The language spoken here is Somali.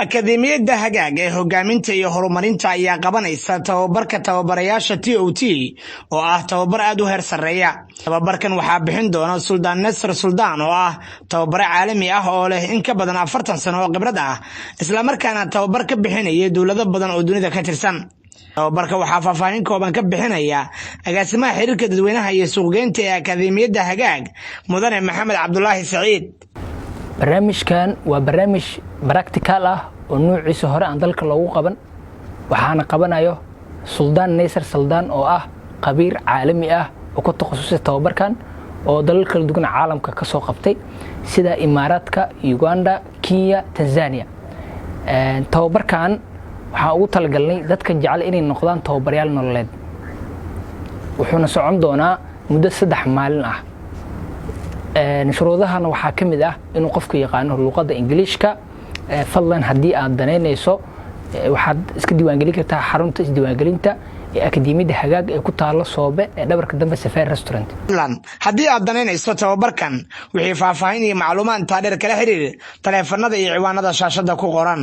akademiyadda hagaag ee hogaaminta iyo horumarinta ayaa qabanaysa tababarka tababarayaasha TOT oo ah tababar aad u heer sareeya. Tababarkan waxaa bixin doona Suldaan Nasr Suldaan oo ah tababare caalami ah oo leh in ka badan 40 sano oo khibrad ah isla markaana tababar ka bixinaya dawlado badan oo dunida ka tirsan. tababarka waxaa faahfaahin kooban ka bixinaya agaasimaha xiriirka dadweynaha iyo suuqgeynta ee akademiyadda hagaag Mudane Maxamed Cabdullaahi Saciid. barnaamijkan waa barnaamij practical ah oo nuuciisa hore aan dalka loogu qaban waxaana qabanayo Suldaan Nasr Suldaan oo ah qabiir caalami ah oo ku takhasusay tababarkan oo dalal kala duwan caalamka ka soo qabtay sida Imaaraadka, Uganda, Kenya, Tanzania. tababarkan waxaan ugu talagalnay dadka jecel inay noqdaan tababarayaal nololeed wuxuuna socon doonaa muddo 3 maalin ah. shuruudahana waxaa ka mid ah inuu qofku yaqaano luqadda Ingiriiska. fadlan haddii aad danaynayso waxaad iska diiwaangelin kartaa xarunta isdiiwaangelinta ee akademiyadda hagaag ee ku taalo Soobe ee dhabarka dambe Safari Restaurant. haddii aad danaynayso tababarkan wixii faahfaahin iyo macluumaad intaa dheer kala xiriir taleefanada iyo ciwaanada shaashada ku qoran.